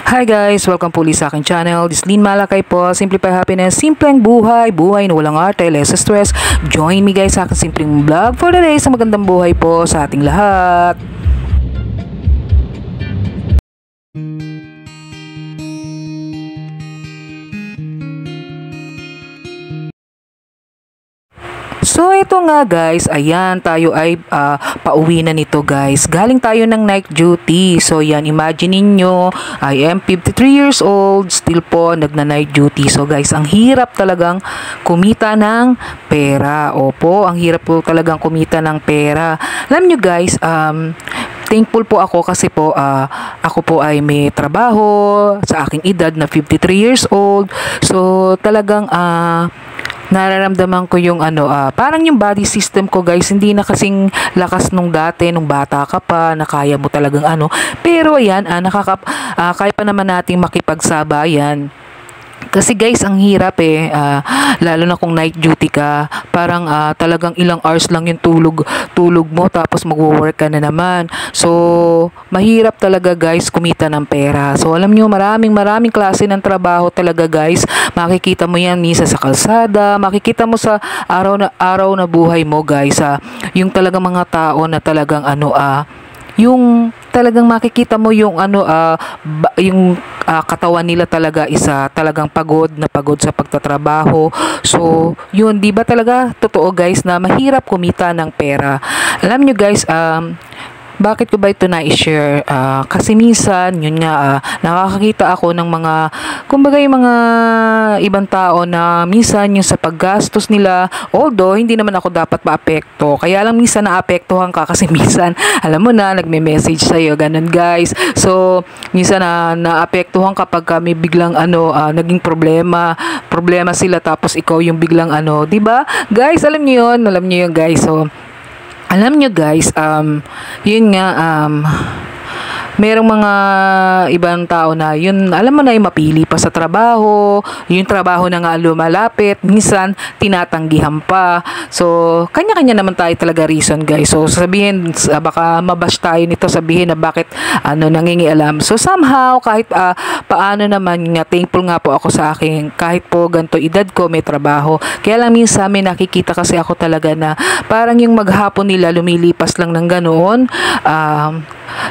Hi guys! Welcome po ulit sa aking channel. This Lynn Malakay po. Simplify Happiness. Simpleng buhay. Buhay na walang arte, less stress. Join me guys sa aking simpleng vlog for the day sa magandang buhay po sa ating lahat. So ito nga guys, ayan tayo ay pauwi na nito guys. Galing tayo ng night duty. So yan, imagine niyo, I am 53 years old, still po nagna-night duty. So guys, ang hirap talagang kumita ng pera. Opo, ang hirap po talagang kumita ng pera. Alam niyo guys, thankful po ako kasi po ako po ay may trabaho sa aking edad na 53 years old. So talagang nararamdaman ko yung parang yung body system ko guys, hindi na kasing lakas nung dati, nung bata ka pa, na kaya mo talagang pero ayan, kaya pa naman nating makipagsabayan. Kasi guys, ang hirap lalo na kung night duty ka, parang talagang ilang hours lang yung tulog mo, tapos magwo-work ka na naman. So, mahirap talaga guys kumita ng pera. So, alam nyo, maraming klase ng trabaho talaga guys. Makikita mo yan minsan sa kalsada, makikita mo sa araw na buhay mo guys. Yung talagang mga tao na talagang yung talagang makikita mo yung yung katawan nila talaga isa talagang pagod sa pagtatrabaho. So, yun, di ba talaga totoo guys na mahirap kumita ng pera. Alam nyo guys, bakit ko ba ito na-share? Kasi minsan, yun nga, nakakakita ako ng mga, kumbaga yung mga ibang tao na minsan yung sa paggastos nila, although hindi naman ako dapat maapekto, kaya lang minsan naapektuhan ka kasi minsan, alam mo na, nagme-message sa'yo, ganun guys. So, minsan naapektuhan kapag may biglang naging problema sila, tapos ikaw yung biglang diba? Guys, alam niyo yun guys. So, alam nyo guys, yun nga, merong mga ibang tao na yun, alam mo na yung mapili pa sa trabaho, yung trabaho na nga lumalapit, minsan tinatanggihan pa. So, kanya-kanya naman tayo talaga reason guys. So, sabihin, baka mabash tayo nito, sabihin na bakit nangingialam. So, somehow, kahit paano naman nga, thankful nga po ako sa akin, kahit po ganito edad ko, may trabaho. Kaya lang minsan may nakikita kasi ako talaga na parang yung maghapon nila lumilipas lang ng ganoon,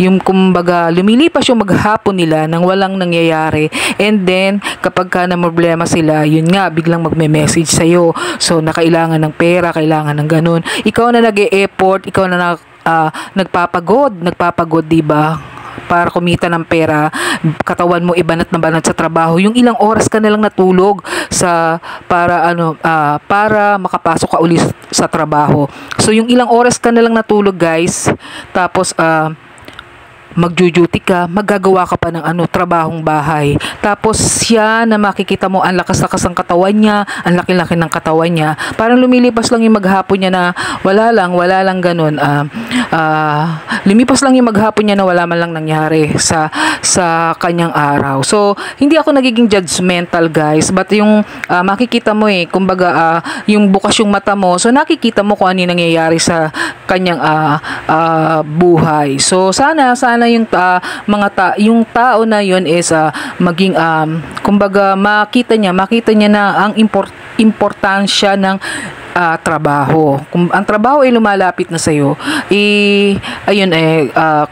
yung kumbaga lumilipas yung maghapon nila nang walang nangyayari, and then kapag ka na problema sila, yun nga, biglang magme-message sa'yo. So nakailangan ng pera, kailangan ng ganun, ikaw na nag-e-effort, ikaw na nagpapagod, diba, para kumita ng pera, katawan mo ibanat na banat sa trabaho, yung ilang oras ka na lang natulog para makapasok ka ulit sa trabaho. So yung ilang oras ka na lang natulog guys, tapos magjo-duty ka, maggagawa ka pa ng trabahong bahay. Tapos siya na makikita mo, ang lakas-lakas ng katawan niya, ang laki-laki ng katawan niya. Parang lumilipas lang yung maghapon niya na wala lang ganun. Lumipas lang yung maghapon niya na wala man lang nangyari sa kanyang araw. So, hindi ako nagiging judgmental guys, but yung makikita mo kumbaga yung bukas yung mata mo, so nakikita mo kung ano yung nangyayari sa kanyang buhay. So sana yung tao na yon is maging kumbaga makita niya na ang importansya ng trabaho. Kung ang trabaho ay lumalapit na sa'yo,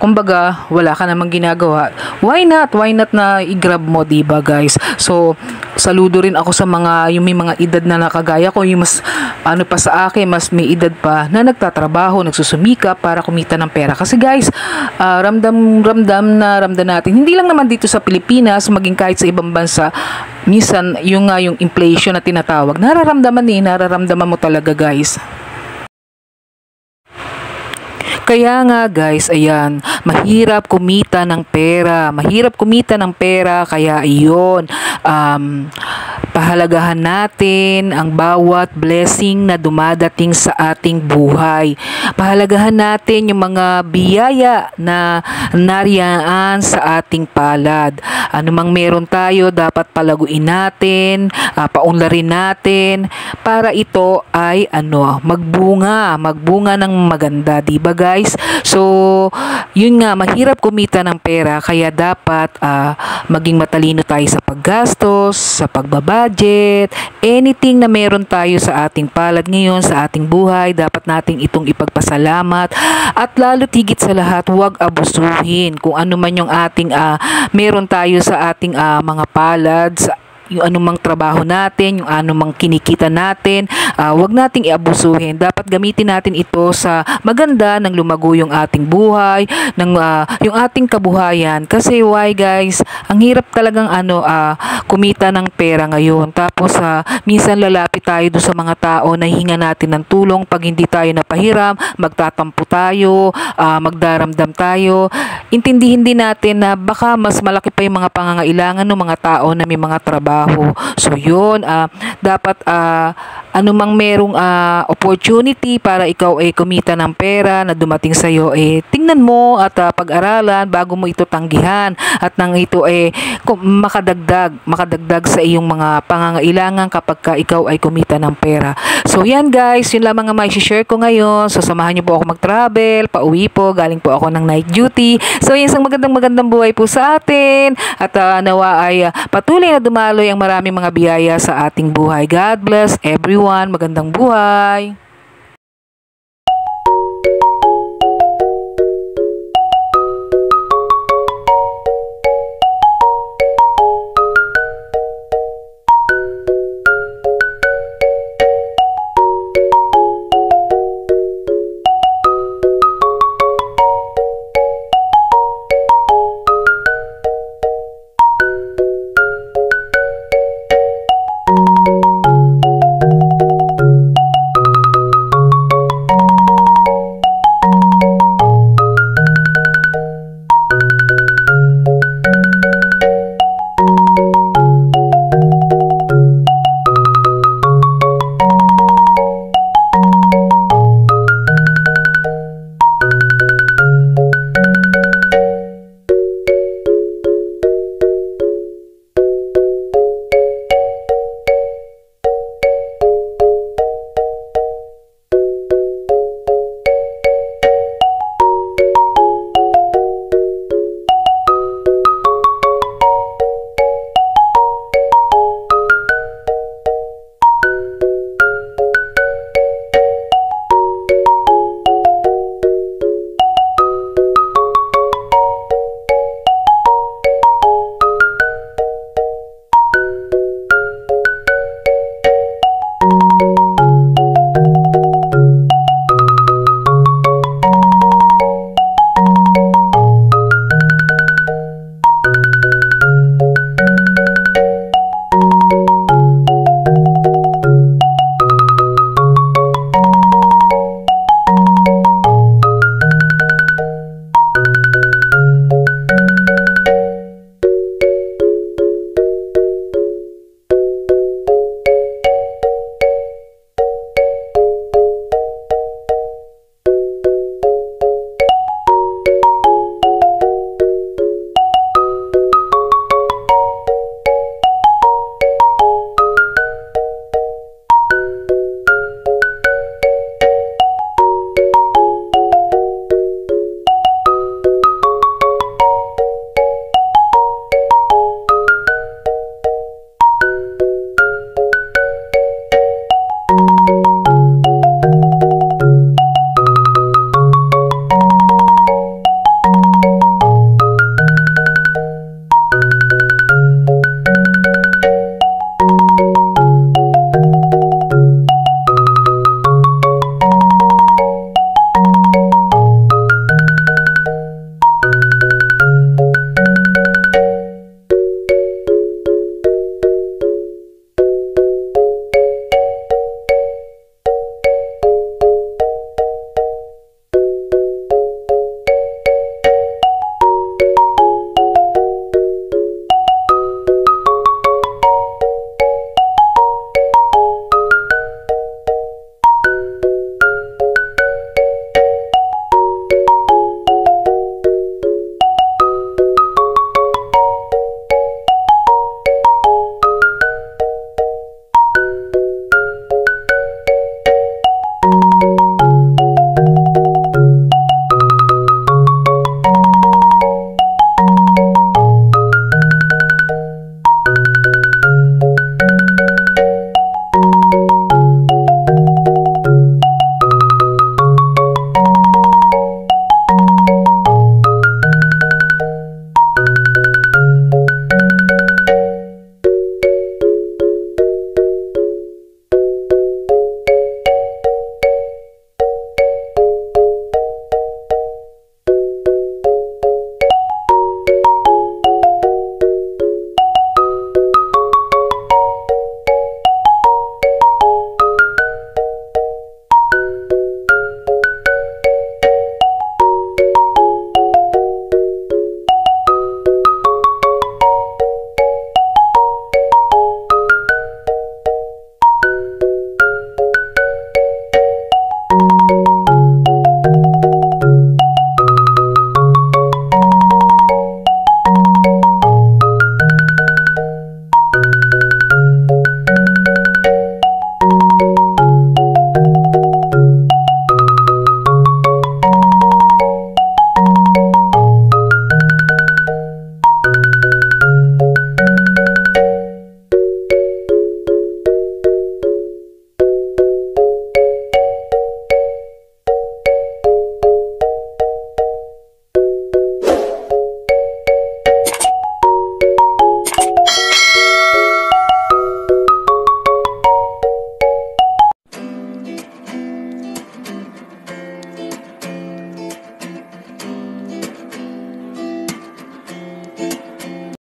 kumbaga, wala ka namang ginagawa. Why not na i-grab mo, diba guys? So, saludo rin ako sa yung may mga edad na nakagaya ko, yung mas, pa sa akin, mas may edad pa, na nagtatrabaho, nagsusumika para kumita ng pera. Kasi guys, ramdam natin, hindi lang naman dito sa Pilipinas, maging kahit sa ibang bansa, minsan, yung inflation na tinatawag, nararamdaman mo talaga guys. Kaya nga guys, ayan, mahirap kumita ng pera. Kaya iyon, pahalagahan natin ang bawat blessing na dumadating sa ating buhay. Pahalagahan natin yung mga biyaya na nariyaan sa ating palad. Anumang meron tayo, dapat palaguin natin, paunlarin natin, para ito ay magbunga ng maganda, diba guys? So, yun nga, mahirap kumita ng pera, kaya dapat maging matalino tayo sa paggastos, sa pagbabudget, anything na meron tayo sa ating palad ngayon, sa ating buhay, dapat nating itong ipagpasalamat, at lalo tigit sa lahat, huwag abusuhin kung ano man yung ating meron tayo sa ating mga palad, yung anumang trabaho natin, yung anumang kinikita natin, wag nating iabusuhin. Dapat gamitin natin ito sa maganda, ng lumago yung ating buhay, yung ating kabuhayan. Kasi why guys, ang hirap talagang kumita ng pera ngayon. Tapos minsan lalapit tayo doon sa mga tao na hihinga natin ng tulong. Pag hindi tayo napahiram, magtatampo tayo, magdaramdam tayo. Intindihin din natin na baka mas malaki pa yung mga pangangailangan ng mga tao na may mga trabaho. So yun, dapat anumang merong opportunity para ikaw ay kumita ng pera na dumating sa iyo, tingnan mo at pag-aralan bago mo ito tanggihan, at nang ito makadagdag sa iyong mga pangangailangan kapag ikaw ay kumita ng pera. So yan guys, yun lamang ang mai-share ko ngayon. So samahan niyo po ako mag-travel, pauwi po, galing po ako ng night duty. So isang magandang buhay po sa atin, at nawa ay patuloy na dumaloy ang maraming mga biyaya sa ating buhay. God bless everyone. Magandang buhay.